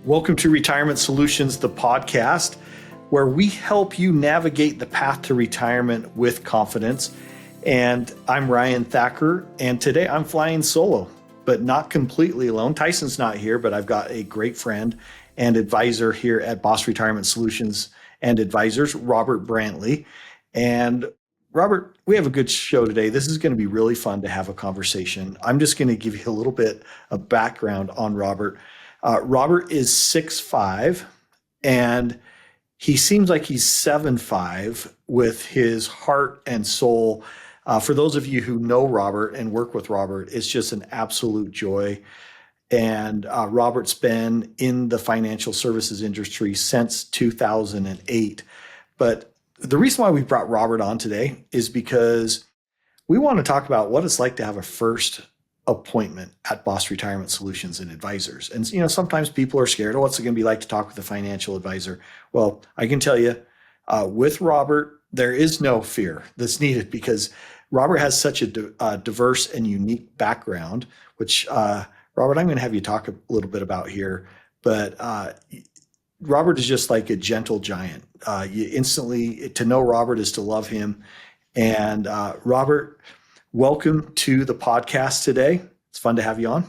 Welcome to Retirement Solutions, the podcast, where we help you navigate the path to retirement with confidence. And I'm Ryan Thacker, and today I'm flying solo, but not completely alone. Tyson's not here, but I've got a great friend and advisor here at B.O.S. Retirement Solutions and Advisors, Robert Brantley. And Robert, we have a good show today. This is going to be really fun to have a conversation. I'm just going to give you a little bit of background on Robert. Robert is 6'5", and he seems like he's 7'5" with his heart and soul. For those of you who know Robert and work with Robert, it's just an absolute joy. And Robert's been in the financial services industry since 2008. But the reason why we brought Robert on today is because we want to talk about what it's like to have a first appointment at B.O.S. Retirement Solutions and Advisors. And, sometimes people are scared, what's it going to be like to talk with a financial advisor? Well, I can tell you, with Robert, there is no fear that's needed because Robert has such a diverse and unique background, which, Robert, I'm going to have you talk a little bit about here. But Robert is just like a gentle giant. To know Robert is to love him. And Robert, welcome to the podcast today. It's fun to have you on.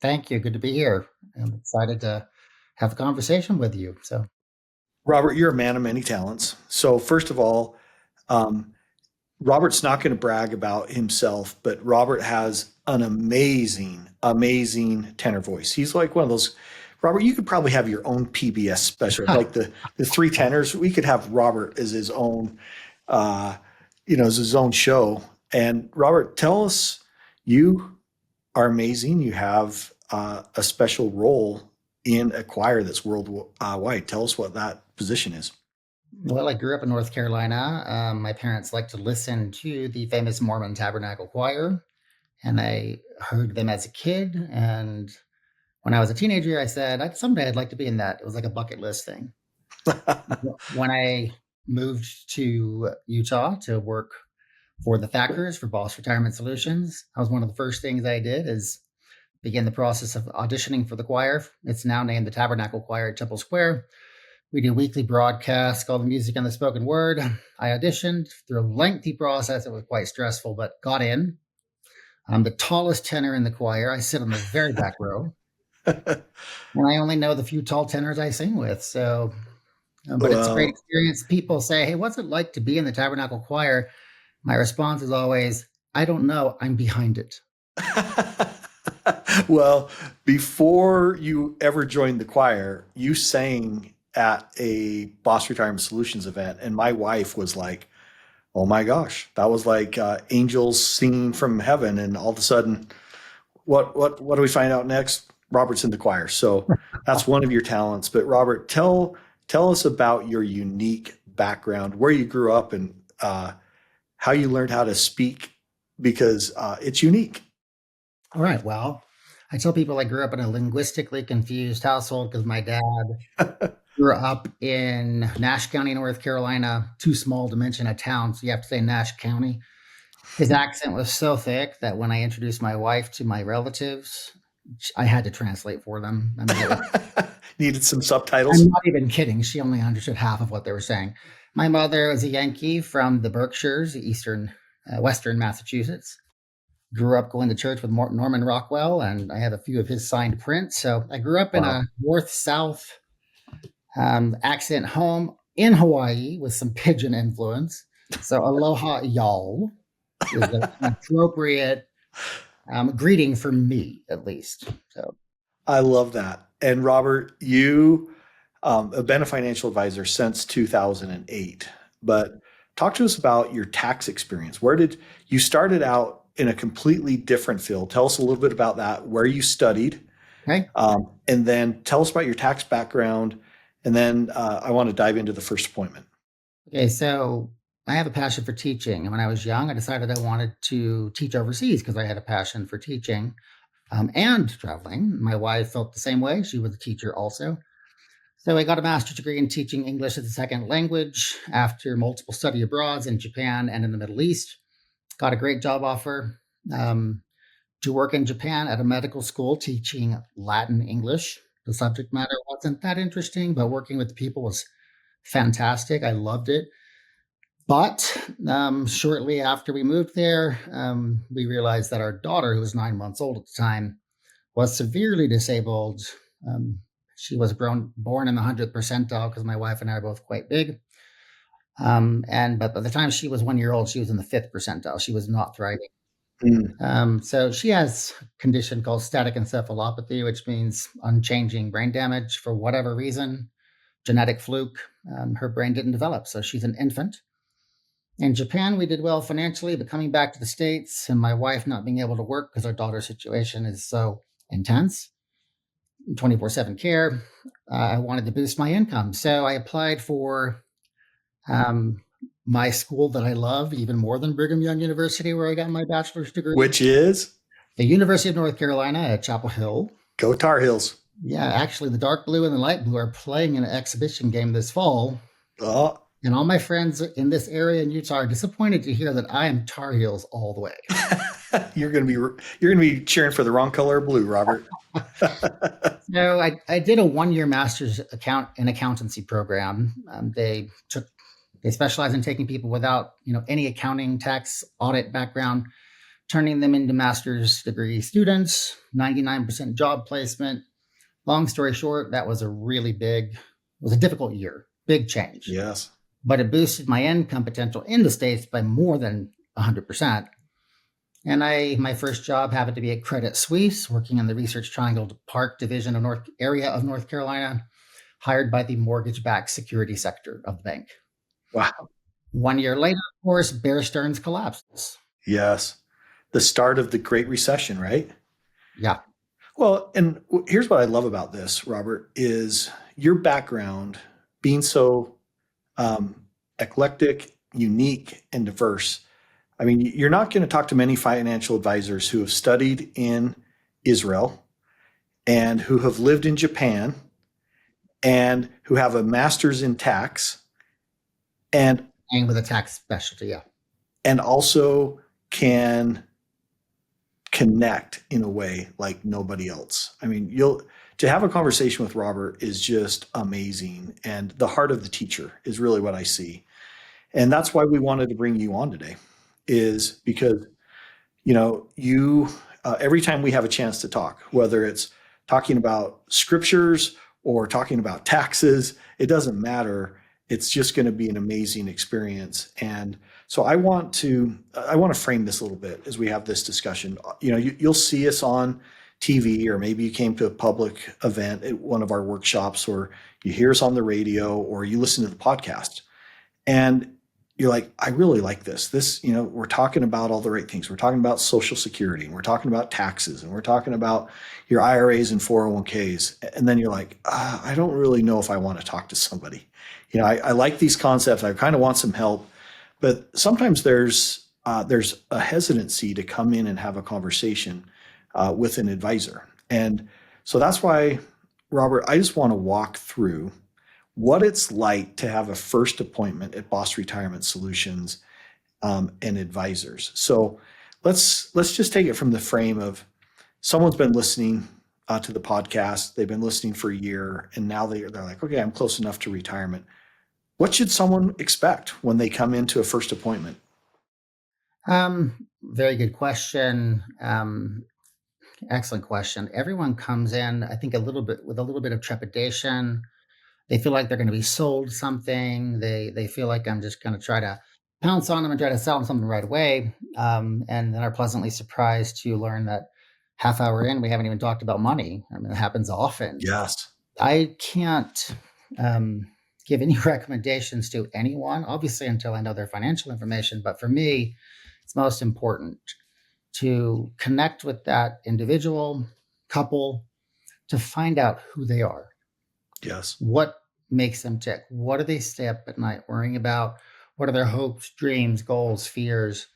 Thank you. Good to be here. I'm excited to have a conversation with you. So, Robert, you're a man of many talents. So first of all, Robert's not going to brag about himself, but Robert has an amazing, amazing tenor voice. He's like one of those, Robert, you could probably have your own PBS special, like the three tenors. We could have Robert as his own, as his own show. And Robert, tell us, you are amazing. You have a special role in a choir that's worldwide. Tell us what that position is. Well, I grew up in North Carolina. My parents liked to listen to the famous Mormon Tabernacle Choir, and I heard them as a kid. And when I was a teenager, I said, someday I'd like to be in that. It was like a bucket list thing. When I moved to Utah to work for the Thackers for B.O.S. Retirement Solutions, that was one of the first things I did is begin the process of auditioning for the choir. It's now named the Tabernacle Choir at Temple Square. We do weekly broadcasts called The Music and the Spoken Word. I auditioned through a lengthy process. It was quite stressful, but got in. I'm the tallest tenor in the choir. I sit on the very back row. And I only know the few tall tenors I sing with. So, but It's a great experience. People say, hey, what's it like to be in the Tabernacle Choir? My response is always, I don't know. I'm behind it. Well, before you ever joined the choir, you sang at a B.O.S. Retirement Solutions event, and my wife was like, oh my gosh, that was like angels singing from heaven. And all of a sudden, what do we find out next? Robert's in the choir. So that's one of your talents. But Robert, tell us about your unique background, where you grew up, and how you learned how to speak, because it's unique. All right. Well, I tell people I grew up in a linguistically confused household because my dad grew up in Nash County, North Carolina, too small to mention a town, so you have to say Nash County. His accent was so thick that when I introduced my wife to my relatives, I had to translate for them. Needed some subtitles. I'm not even kidding. She only understood half of what they were saying. My mother was a Yankee from the Berkshires, western Massachusetts. Grew up going to church with Norman Rockwell, and I have a few of his signed prints. So I grew up in a north-south accent home in Hawaii with some pidgin influence. So aloha y'all is an appropriate greeting for me, at least. So I love that. And Robert, you have been a financial advisor since 2008, but talk to us about your tax experience. Where did you started out in a completely different field? Tell us a little bit about that, where you studied, okay. And then tell us about your tax background. And then I want to dive into the first appointment. Okay, so I have a passion for teaching. And when I was young, I decided I wanted to teach overseas because I had a passion for teaching and traveling. My wife felt the same way. She was a teacher also. So I got a master's degree in teaching English as a second language after multiple study abroads in Japan and in the Middle East. Got a great job offer to work in Japan at a medical school teaching Latin English. The subject matter wasn't that interesting, but working with the people was fantastic. I loved it. But shortly after we moved there, we realized that our daughter, who was 9 months old at the time, was severely disabled. Um, she was born in the 100th percentile because my wife and I are both quite big. But by the time she was 1 year old, she was in the 5th percentile. She was not thriving. Mm. So she has a condition called static encephalopathy, which means unchanging brain damage for whatever reason, genetic fluke. Her brain didn't develop, so she's an infant. In Japan, we did well financially, but coming back to the States and my wife not being able to work because our daughter's situation is so intense, 24/7 care, I wanted to boost my income. So I applied for um, my school that I love even more than Brigham Young University, where I got my bachelor's degree. Which is? The University of North Carolina at Chapel Hill. Go Tar Heels. Yeah, actually, the dark blue and the light blue are playing an exhibition game this fall. Oh, And all my friends in this area in Utah are disappointed to hear that I am Tar Heels all the way. you're gonna be cheering for the wrong color of blue, Robert. So I did a 1-year master's in accountancy program. They specialize in taking people without any accounting, tax, audit background, turning them into master's degree students. 99% job placement. Long story short, that was it was a difficult year, big change. Yes. But it boosted my income potential in the States by more than 100%. And my first job happened to be at Credit Suisse, working in the Research Triangle Park division of area of North Carolina, hired by the mortgage-backed security sector of the bank. Wow. 1 year later, of course, Bear Stearns collapses. Yes. The start of the Great Recession, right? Yeah. Well, and here's what I love about this, Robert, is your background being so eclectic, unique, and diverse. I mean, you're not going to talk to many financial advisors who have studied in Israel and who have lived in Japan and who have a master's in tax and with a tax specialty, yeah. And also can connect in a way like nobody else. I mean, to have a conversation with Robert is just amazing. And the heart of the teacher is really what I see. And that's why we wanted to bring you on today, is because, you, every time we have a chance to talk, whether it's talking about scriptures or talking about taxes, it doesn't matter. It's just going to be an amazing experience. And so I want to frame this a little bit as we have this discussion. You'll see us on TV, or maybe you came to a public event at one of our workshops, or you hear us on the radio, or you listen to the podcast. And you're like, I really like this. We're talking about all the right things. We're talking about Social Security, and we're talking about taxes, and we're talking about your IRAs and 401ks. And then you're like, I don't really know if I want to talk to somebody. I like these concepts. I kind of want some help. But sometimes there's a hesitancy to come in and have a conversation with an advisor. And so that's why, Robert, I just want to walk through what it's like to have a first appointment at B.O.S. Retirement Solutions and advisors. So let's just take it from the frame of someone's been listening to the podcast. They've been listening for a year, and now they're like, okay, I'm close enough to retirement. What should someone expect when they come into a first appointment? Very good question. Excellent question. Everyone comes in, I think, with a little bit of trepidation. They feel like they're going to be sold something. They feel like I'm just going to try to pounce on them and try to sell them something right away. And then are pleasantly surprised to learn that half hour in, we haven't even talked about money. I mean, it happens often. Yes. I can't give any recommendations to anyone, obviously, until I know their financial information. But for me, it's most important to connect with that individual, couple, to find out who they are. Yes. What makes them tick? What do they stay up at night worrying about? What are their hopes, dreams, goals, fears?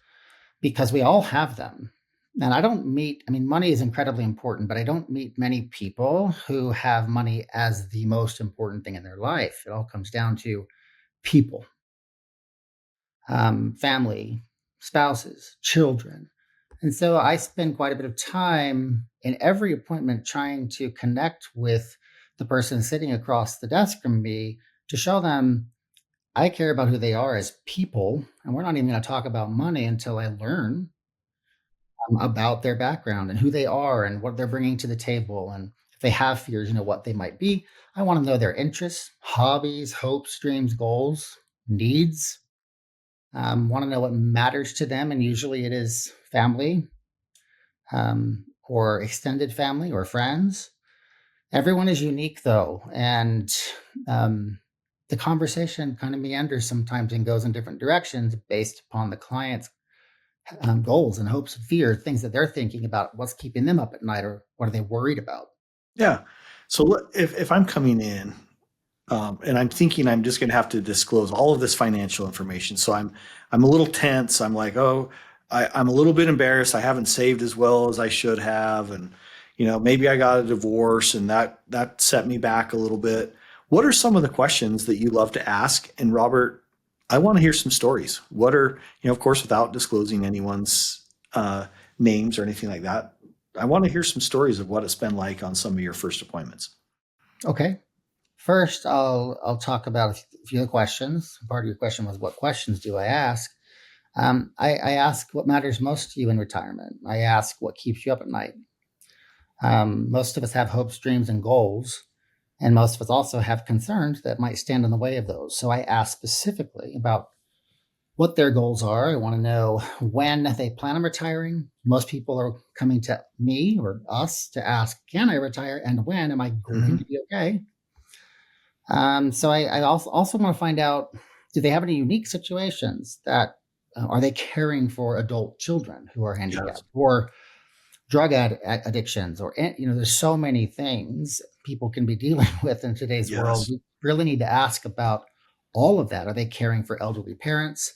Because we all have them. And money is incredibly important, but I don't meet many people who have money as the most important thing in their life. It all comes down to people, family, spouses, children. And so I spend quite a bit of time in every appointment trying to connect with the person sitting across the desk from me to show them I care about who they are as people. And we're not even going to talk about money until I learn about their background and who they are and what they're bringing to the table. And if they have fears, what they might be. I want to know their interests, hobbies, hopes, dreams, goals, needs. Want to know what matters to them. And usually it is family, or extended family or friends. Everyone is unique, though. And the conversation kind of meanders sometimes and goes in different directions based upon the client's goals and hopes and fears, things that they're thinking about, what's keeping them up at night, or what are they worried about. Yeah. So if I'm coming in, and I'm thinking I'm just going to have to disclose all of this financial information, so I'm a little tense. I'm like, oh, I'm a little bit embarrassed. I haven't saved as well as I should have, and maybe I got a divorce, and that set me back a little bit. What are some of the questions that you love to ask? And Robert, I want to hear some stories. What are, of course, without disclosing anyone's names or anything like that, I want to hear some stories of what it's been like on some of your first appointments. Okay. First, I'll talk about a few of the questions. Part of your question was, what questions do I ask? I ask what matters most to you in retirement. I ask what keeps you up at night. Most of us have hopes, dreams, and goals, and most of us also have concerns that might stand in the way of those. So I ask specifically about what their goals are. I want to know when they plan on retiring. Most people are coming to me or us to ask, can I retire? And when am I going to be okay? So I also want to find out, do they have any unique situations that are they caring for adult children who are Yes. handicapped, or drug addictions, or there's so many things people can be dealing with in today's world. Yes. We really need to ask about all of that. Are they caring for elderly parents?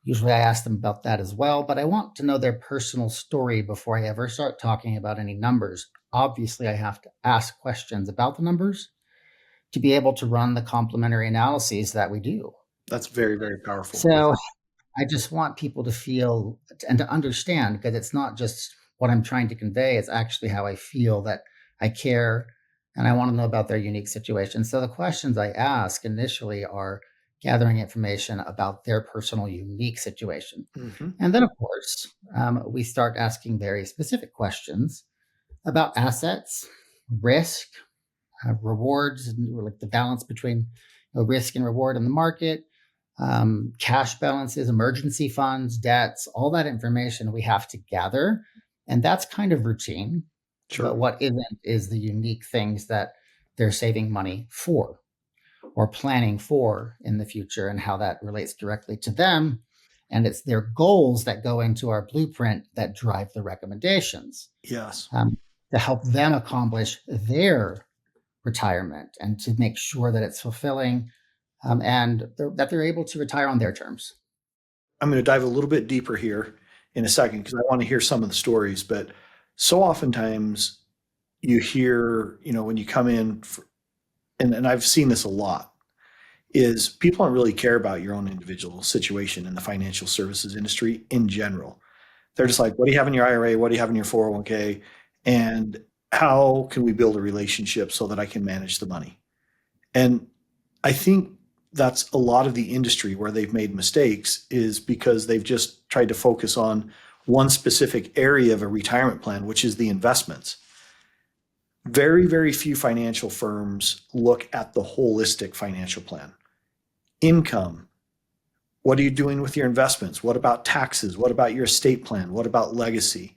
Usually I ask them about that as well, but I want to know their personal story before I ever start talking about any numbers. Obviously, I have to ask questions about the numbers to be able to run the complementary analyses that we do. That's very, very powerful. So I just want people to feel and to understand, because it's not just what I'm trying to convey, it's actually how I feel, that I care and I want to know about their unique situation. So the questions I ask initially are gathering information about their personal unique situation. Hmm. And then, of course, we start asking very specific questions about assets, risk, rewards, and like the balance between risk and reward in the market, cash balances, emergency funds, debts, all that information we have to gather. And that's kind of routine. But Sure. what isn't is the unique things that they're saving money for or planning for in the future, and how that relates directly to them. And it's their goals that go into our blueprint that drive the recommendations, Yes. um, to help them accomplish their retirement and to make sure that it's fulfilling, and that they're able to retire on their terms. I'm going to dive a little bit deeper here in a second because I want to hear some of the stories. But so oftentimes you hear, when you come in, and I've seen this a lot, is people don't really care about your own individual situation in the financial services industry in general. They're just like, what do you have in your IRA? What do you have in your 401k? And how can we build a relationship so that I can manage the money? And I think that's a lot of the industry where they've made mistakes, is because they've just tried to focus on one specific area of a retirement plan, which is the investments. Very, very few financial firms look at the holistic financial plan. Income. What are you doing with your investments? What about taxes? What about your estate plan? What about legacy?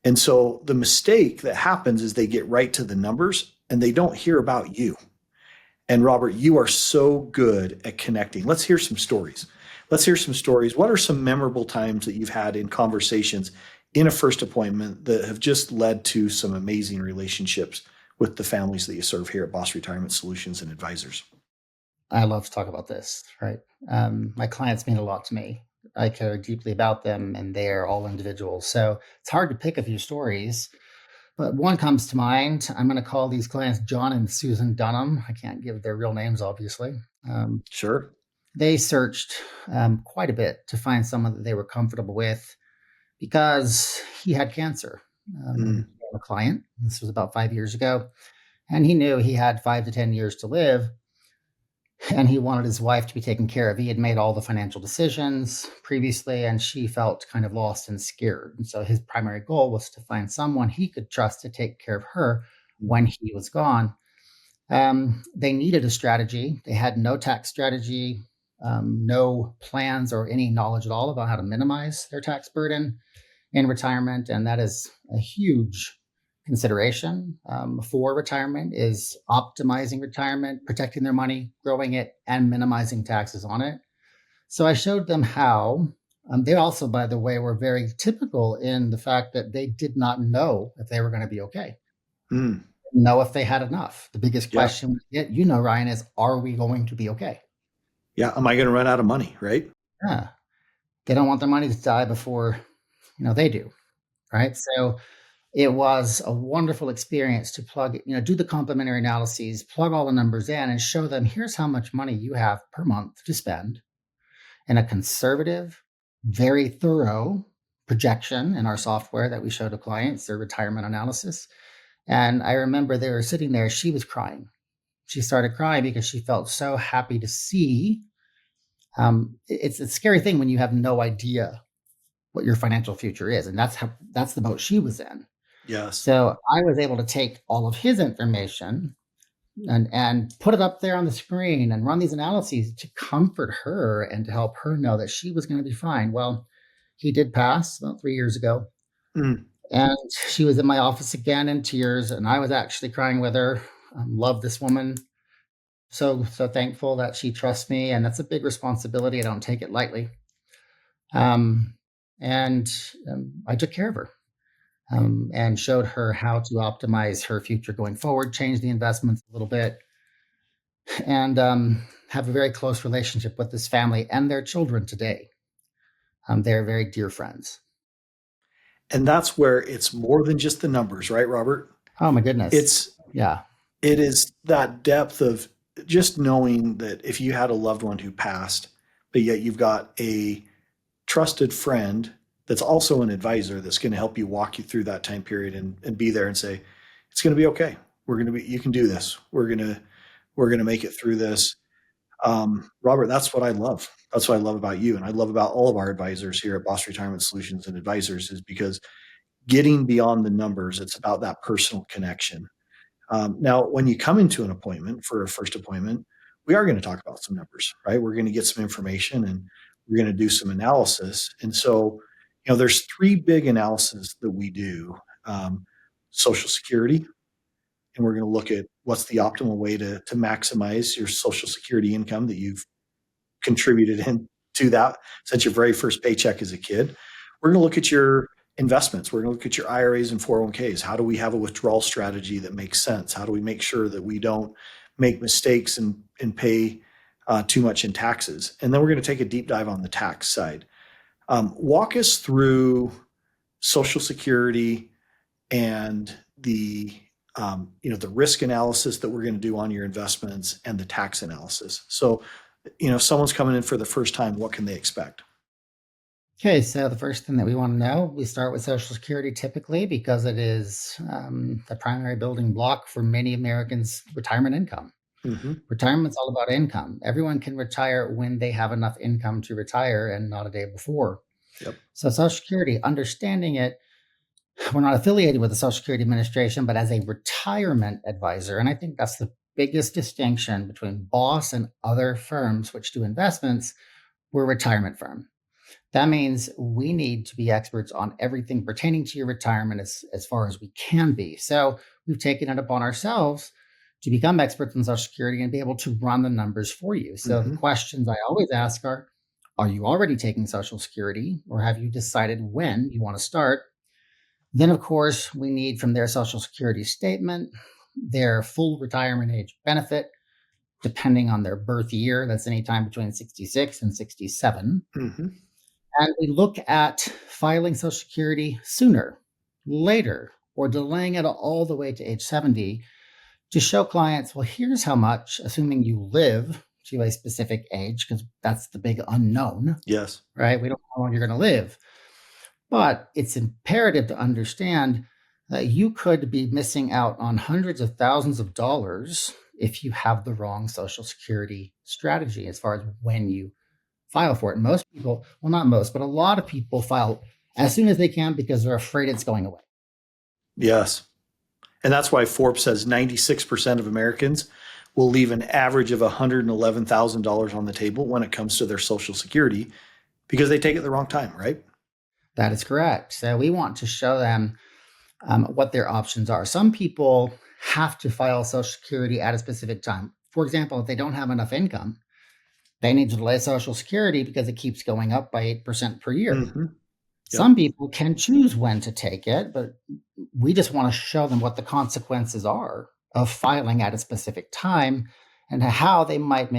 And so the mistake that happens is they get right to the numbers and they don't hear about you. And Robert, you are so good at connecting. Let's hear some stories. Let's hear some stories. What are some memorable times that you've had in conversations in a first appointment that have just led to some amazing relationships with the families that you serve here at B.O.S. Retirement Solutions and Advisors? I love to talk about this, right? My clients mean a lot to me. I care deeply about them, and they are all individuals. So it's hard to pick a few stories, but one comes to mind. I'm going to call these clients John and Susan Dunham. I can't give their real names, obviously. Sure. They searched quite a bit to find someone that they were comfortable with, because he had cancer. Mm, A client, this was about 5 years ago, And he knew he had 5 to 10 years to live, and he wanted his wife to be taken care of. He had made all the financial decisions previously, and she felt kind of lost and scared. And so his primary goal was to find someone he could trust to take care of her when he was gone. They needed a strategy. They had no tax strategy, no plans or any knowledge at all about how to minimize their tax burden in retirement. And that is a huge consideration for retirement, is optimizing retirement, protecting their money, growing it, and minimizing taxes on it. So I showed them how. They also, by the way, were very typical in the fact that they did not know if they were going to be okay. Mm. Know if they had enough. The biggest Yeah. question, Ryan, is, are we going to be okay? Yeah. Am I going to run out of money? Right. Yeah. They don't want their money to die before, they do. Right. So it was a wonderful experience to do the complementary analyses, plug all the numbers in, and show them, here's how much money you have per month to spend in a conservative, very thorough projection in our software that we show to clients, their retirement analysis. And I remember they were sitting there, she was crying. She started crying because she felt so happy to see. It's a scary thing when you have no idea what your financial future is. And that's the boat she was in. Yes. So I was able to take all of his information and put it up there on the screen and run these analyses to comfort her and to help her know that she was going to be fine. Well, he did pass about 3 years ago. Mm. And she was in my office again in tears, and I was actually crying with her. Love this woman. So thankful that she trusts me, and that's a big responsibility. I don't take it lightly. And I took care of her and showed her how to optimize her future going forward, change the investments a little bit, and have a very close relationship with this family and their children today. They're very dear friends. And that's where it's more than just the numbers, right, Robert? Oh my goodness. It is that depth of just knowing that if you had a loved one who passed, but yet you've got a trusted friend that's also an advisor that's going to help you walk you through that time period and be there and say, it's going to be okay. You can do this. We're going to make it through this. Robert, that's what I love. That's what I love about you. And I love about all of our advisors here at B.O.S. Retirement Solutions and Advisors, is because getting beyond the numbers, it's about that personal connection. Now, when you come into an appointment for a first appointment, we are going to talk about some numbers, right? We're going to get some information and we're going to do some analysis. And so, there's 3 big analyses that we do. Social Security, and we're going to look at what's the optimal way to maximize your Social Security income that you've contributed into that since your very first paycheck as a kid. We're going to look at your investments. We're going to look at your IRAs and 401ks. How do we have a withdrawal strategy that makes sense? How do we make sure that we don't make mistakes and pay too much in taxes? And then we're going to take a deep dive on the tax side. Walk us through Social Security and the risk analysis that we're going to do on your investments and the tax analysis. So, if someone's coming in for the first time, what can they expect? Okay, so the first thing that we want to know, we start with Social Security typically because it is the primary building block for many Americans' retirement income. Mm-hmm. Retirement's all about income. Everyone can retire when they have enough income to retire and not a day before. Yep. So Social Security, understanding it, we're not affiliated with the Social Security Administration, but as a retirement advisor, and I think that's the biggest distinction between B.O.S. and other firms which do investments, we're a retirement firm. That means we need to be experts on everything pertaining to your retirement as far as we can be. So we've taken it upon ourselves to become experts in Social Security and be able to run the numbers for you. So the questions I always ask are you already taking Social Security, or have you decided when you want to start? Then, of course, we need from their Social Security statement, their full retirement age benefit, depending on their birth year. That's anytime between 66 and 67. Mm-hmm. And we look at filing Social Security sooner, later, or delaying it all the way to age 70 to show clients, well, here's how much, assuming you live to a specific age, because that's the big unknown. Yes. Right? We don't know how long you're going to live. But it's imperative to understand You could be missing out on hundreds of thousands of dollars if you have the wrong Social Security strategy as far as when you file for it. Most people, well, not most, but a lot of people file as soon as they can because they're afraid it's going away. Yes. And that's why Forbes says 96% of Americans will leave an average of $111,000 on the table when it comes to their Social Security because they take it the wrong time, right? That is correct. So we want to show them what their options are. Some people have to file Social Security at a specific time. For example, if they don't have enough income, they need to delay Social Security because it keeps going up by 8% per year. Mm-hmm. Yep. Some people can choose when to take it, but we just want to show them what the consequences are of filing at a specific time and how they might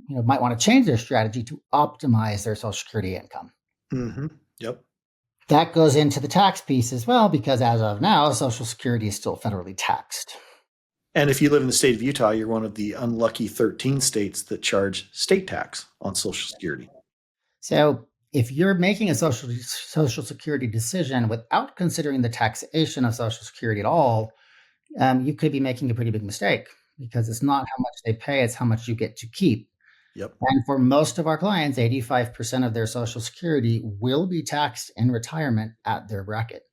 want to change their strategy to optimize their Social Security income. Mm-hmm. Yep. That goes into the tax piece as well, because as of now, Social Security is still federally taxed. And if you live in the state of Utah, you're one of the unlucky 13 states that charge state tax on Social Security. So if you're making a Social Security decision without considering the taxation of Social Security at all, you could be making a pretty big mistake because it's not how much they pay, it's how much you get to keep. Yep. And for most of our clients, 85% of their Social Security will be taxed in retirement at their bracket.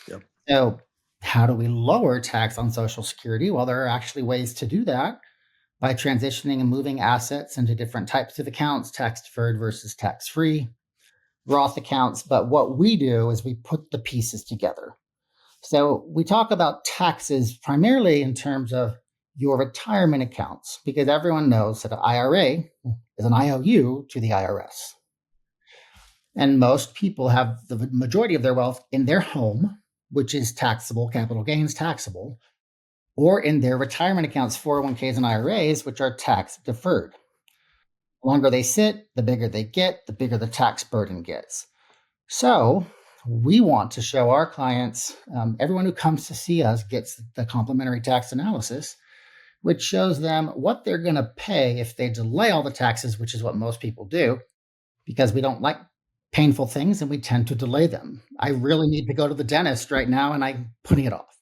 Yep. So how do we lower tax on Social Security? Well, there are actually ways to do that by transitioning and moving assets into different types of accounts, tax deferred versus tax free, Roth accounts. But what we do is we put the pieces together. So we talk about taxes primarily in terms of your retirement accounts, because everyone knows that an IRA is an IOU to the IRS. And most people have the majority of their wealth in their home, which is taxable, capital gains taxable, or in their retirement accounts, 401ks and IRAs, which are tax deferred. The longer they sit, the bigger they get, the bigger the tax burden gets. So we want to show our clients, everyone who comes to see us gets the complimentary tax analysis, which shows them what they're going to pay if they delay all the taxes, which is what most people do, because we don't like painful things and we tend to delay them. I really need to go to the dentist right now and I'm putting it off.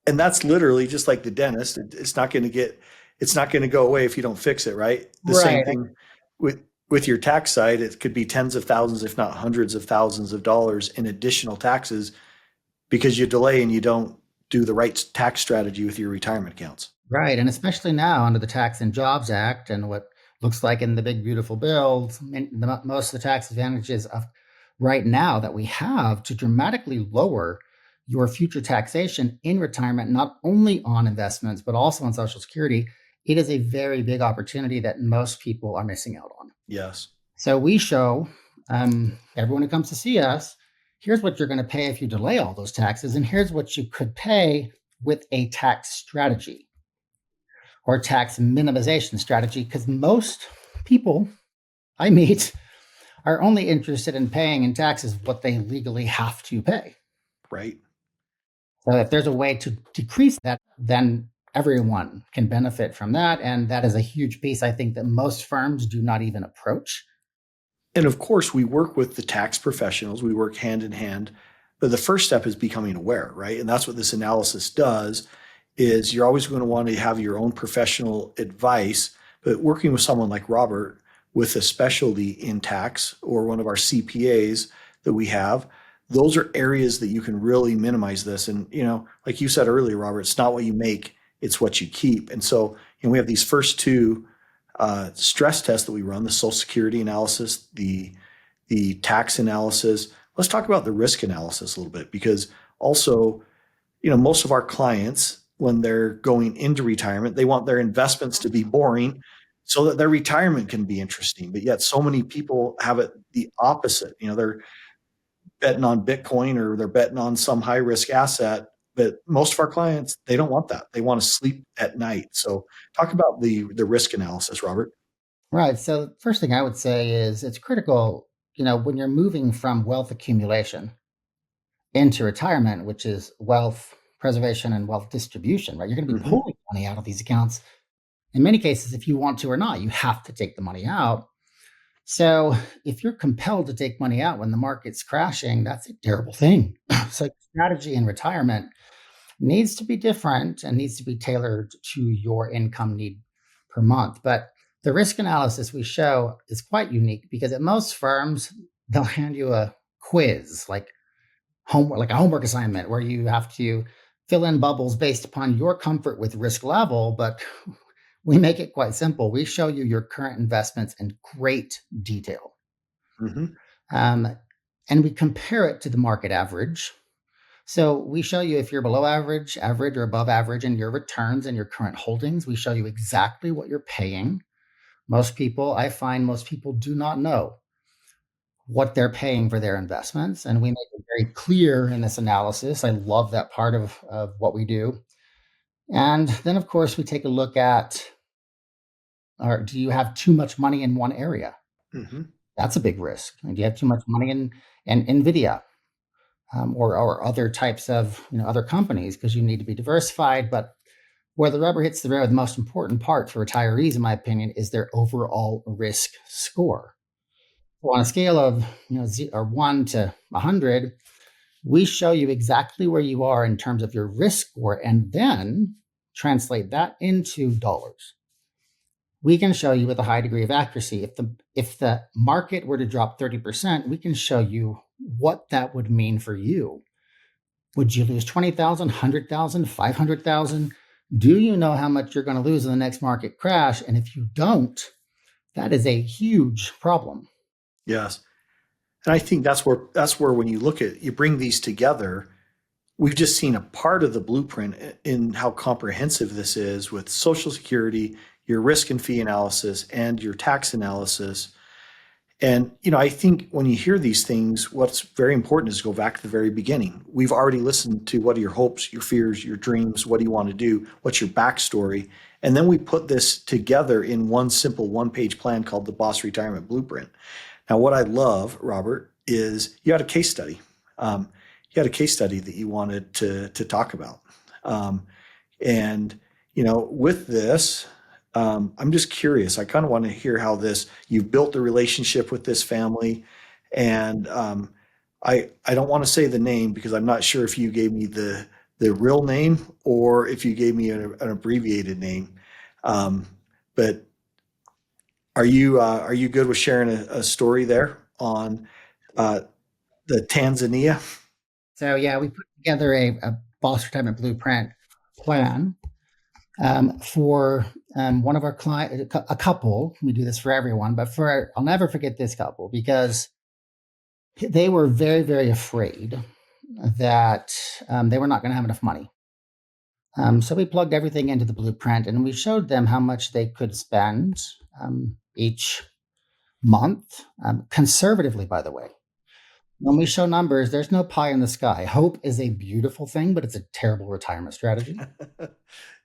and that's literally just like the dentist. It's not going to go away if you don't fix it, right? The same thing with your tax side. It could be tens of thousands, if not hundreds of thousands of dollars in additional taxes because you delay and you don't do the right tax strategy with your retirement accounts. Right. And especially now under the Tax and Jobs Act and what looks like in the big, beautiful bill, most of the tax advantages of right now that we have to dramatically lower your future taxation in retirement, not only on investments, but also on Social Security. It is a very big opportunity that most people are missing out on. Yes. So we show everyone who comes to see us, here's what you're going to pay if you delay all those taxes, and here's what you could pay with a tax strategy or tax minimization strategy, because most people I meet are only interested in paying in taxes what they legally have to pay. Right. So if there's a way to decrease that, then everyone can benefit from that. And that is a huge piece, I think, that most firms do not even approach. And of course, we work with the tax professionals. We work hand in hand. But the first step is becoming aware, right? And that's what this analysis does, is you're always going to want to have your own professional advice. But working with someone like Robert with a specialty in tax or one of our CPAs that we have, those are areas that you can really minimize this. And, like you said earlier, Robert, it's not what you make, it's what you keep. And so, we have these first two stress tests that we run, the Social Security analysis, the tax analysis. Let's talk about the risk analysis a little bit, because also, most of our clients, when they're going into retirement, they want their investments to be boring so that their retirement can be interesting. But yet so many people have it the opposite. They're betting on Bitcoin or they're betting on some high risk asset. But most of our clients, they don't want that. They want to sleep at night. So talk about the risk analysis, Robert. Right. So the first thing I would say is it's critical, when you're moving from wealth accumulation into retirement, which is wealth preservation and wealth distribution, right? You're going to be pulling money out of these accounts. In many cases, if you want to or not, you have to take the money out. So if you're compelled to take money out when the market's crashing, that's a terrible thing. So strategy in retirement needs to be different and needs to be tailored to your income need per month. But the risk analysis we show is quite unique because at most firms, they'll hand you a quiz, like homework, like a homework assignment where you have to fill in bubbles based upon your comfort with risk level. But we make it quite simple. We show you your current investments in great detail. Mm-hmm. Um, and we compare it to the market average. So we show you if you're below average, average, or above average in your returns and your current holdings. We show you exactly what you're paying. I find most people do not know what they're paying for their investments. And we make it very clear in this analysis. I love that part of what we do. And then, of course, we take a look at, or do you have too much money in one area? Mm-hmm. That's a big risk. Do you have too much money in NVIDIA? Or other types of other companies, because you need to be diversified. But where the rubber hits the road, the most important part for retirees, in my opinion, is their overall risk score. So on a scale of 1 to 100, we show you exactly where you are in terms of your risk score, and then translate that into dollars. We can show you with a high degree of accuracy. If the market were to drop 30%, we can show you what that would mean for you. Would you lose 20,000, 100,000, 500,000? Do you know how much you're going to lose in the next market crash? And if you don't, that is a huge problem. Yes. And I think that's where when you bring these together, we've just seen a part of the blueprint in how comprehensive this is with Social Security, your risk and fee analysis, and your tax analysis. And I think when you hear these things, what's very important is to go back to the very beginning. We've already listened to what are your hopes, your fears, your dreams, what do you want to do, what's your backstory, and then we put this together in one simple one-page plan called the B.O.S. Retirement Blueprint. Now, what I love, Robert, is you had a case study. You had a case study that you wanted to talk about, and with this. I'm just curious. I kind of want to hear how you've built a relationship with this family. And I don't want to say the name because I'm not sure if you gave me the real name or if you gave me an abbreviated name. But are you good with sharing a story there on uh, the Tanzania? So yeah, we put together a B.O.S. retirement blueprint plan for one of our clients, a couple. We do this for everyone, but I'll never forget this couple because they were very, very afraid that they were not going to have enough money. So we plugged everything into the blueprint and we showed them how much they could spend each month, conservatively, by the way. When we show numbers, there's no pie in the sky. Hope is a beautiful thing, but it's a terrible retirement strategy.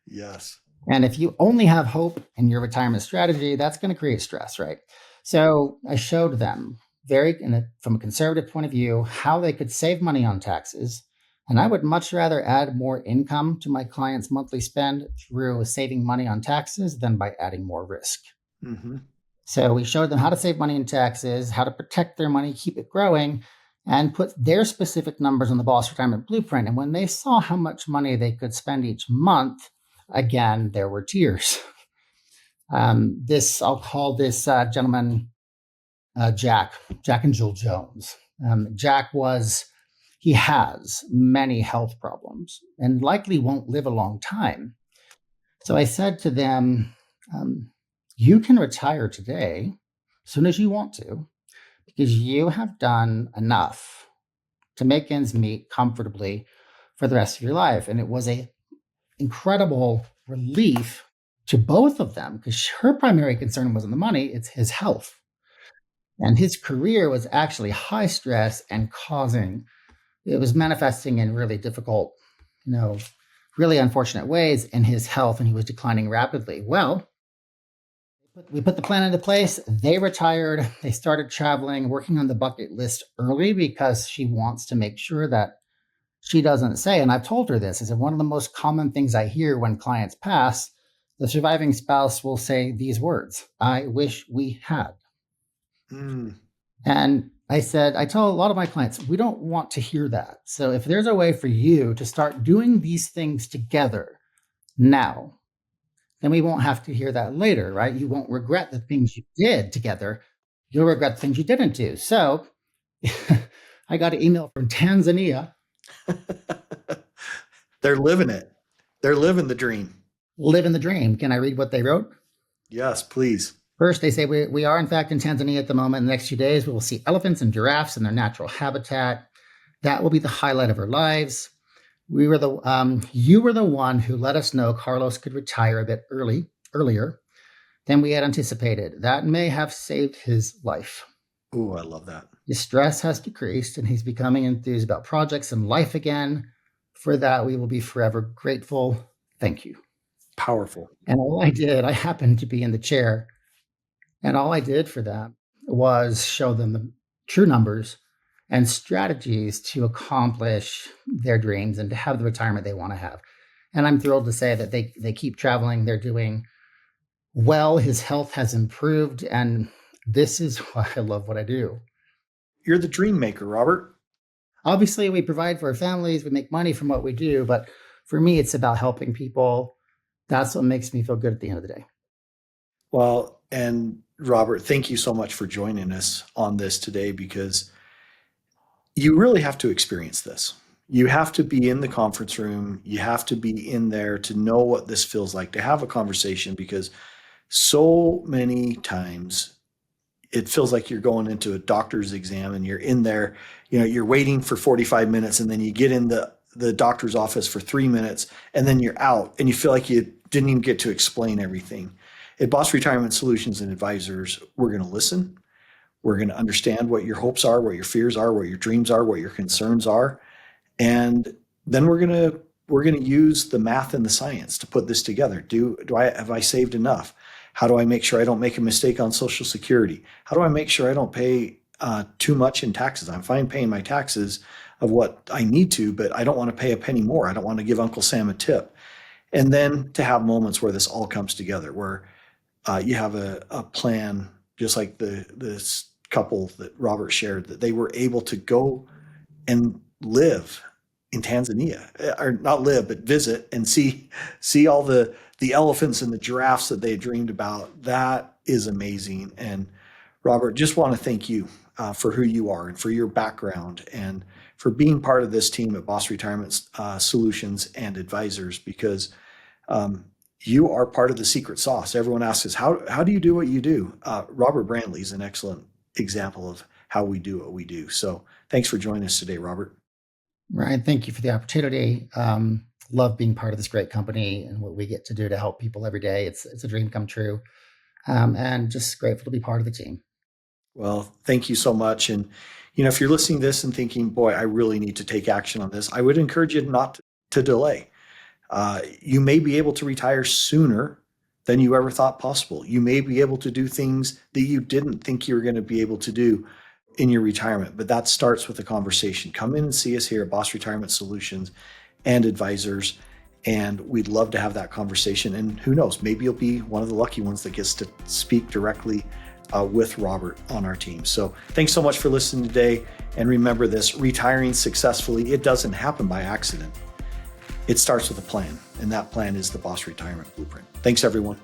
Yes. And if you only have hope in your retirement strategy, that's going to create stress, right? So I showed them from a conservative point of view, how they could save money on taxes. And I would much rather add more income to my clients' monthly spend through saving money on taxes than by adding more risk. Mm-hmm. So we showed them how to save money in taxes, how to protect their money, keep it growing, and put their specific numbers on the B.O.S. retirement blueprint. And when they saw how much money they could spend each month, again, there were tears. I'll call this gentleman Jack and Jill Jones. He has many health problems and likely won't live a long time. So I said to them, you can retire today as soon as you want to, because you have done enough to make ends meet comfortably for the rest of your life. And it was a incredible relief to both of them because her primary concern wasn't the money, it's his health. And his career was actually high stress and it was manifesting in really difficult, really unfortunate ways in his health, and he was declining rapidly. Well, we put the plan into place. They retired. They started traveling, working on the bucket list early because she wants to make sure that she doesn't say, and I've told her this, is one of the most common things I hear when clients pass, the surviving spouse will say these words, I wish we had. Mm. And I tell a lot of my clients, we don't want to hear that. So if there's a way for you to start doing these things together now, then we won't have to hear that later, right? You won't regret the things you did together. You'll regret the things you didn't do. So I got an email from Tanzania. They're living it. They're living the dream. Living the dream. Can I read what they wrote? Yes, please. First, they say we are in fact in Tanzania at the moment. In the next few days, we will see elephants and giraffes in their natural habitat. That will be the highlight of our lives. You were the one who let us know Carlos could retire a bit earlier than we had anticipated. That may have saved his life. Ooh, I love that. His stress has decreased and he's becoming enthused about projects and life again. For that, we will be forever grateful. Thank you. Powerful. And I happened to be in the chair, and all I did for them was show them the true numbers and strategies to accomplish their dreams and to have the retirement they want to have. And I'm thrilled to say that they keep traveling. They're doing well. His health has improved. And this is why I love what I do. You're the dream maker, Robert. Obviously, we provide for our families. We make money from what we do. But for me, it's about helping people. That's what makes me feel good at the end of the day. Well, and Robert, thank you so much for joining us on this today, because you really have to experience this. You have to be in the conference room. You have to be in there to know what this feels like, to have a conversation, because so many times it feels like you're going into a doctor's exam and you're in there, you're waiting for 45 minutes and then you get in the doctor's office for 3 minutes and then you're out and you feel like you didn't even get to explain everything. At B.O.S. Retirement Solutions and Advisors, we're going to listen. We're going to understand what your hopes are, what your fears are, what your dreams are, what your concerns are. And then we're going to use the math and the science to put this together. Have I saved enough? How do I make sure I don't make a mistake on Social Security? How do I make sure I don't pay too much in taxes? I'm fine paying my taxes of what I need to, but I don't want to pay a penny more. I don't want to give Uncle Sam a tip. And then to have moments where this all comes together, where you have a plan, just like this couple that Robert shared, that they were able to go and live in Tanzania, or not live, but visit and see all the elephants and the giraffes that they dreamed about. That is amazing. And Robert, just want to thank you for who you are and for your background and for being part of this team at B.O.S. Retirement Solutions and Advisors, because you are part of the secret sauce. Everyone asks us, how do you do what you do? Robert Brantley is an excellent example of how we do what we do. So thanks for joining us today, Robert. Ryan, thank you for the opportunity. Love being part of this great company and what we get to do to help people every day. It's a dream come true. And just grateful to be part of the team. Well, thank you so much. And, if you're listening to this and thinking, boy, I really need to take action on this, I would encourage you not to delay. You may be able to retire sooner than you ever thought possible. You may be able to do things that you didn't think you were going to be able to do in your retirement, but that starts with a conversation. Come in and see us here at B.O.S. Retirement Solutions and Advisors, and we'd love to have that conversation. And who knows, maybe you'll be one of the lucky ones that gets to speak directly with Robert on our team. So thanks so much for listening today. And remember this, retiring successfully, it doesn't happen by accident. It starts with a plan, and that plan is the B.O.S. Retirement Blueprint. Thanks, everyone.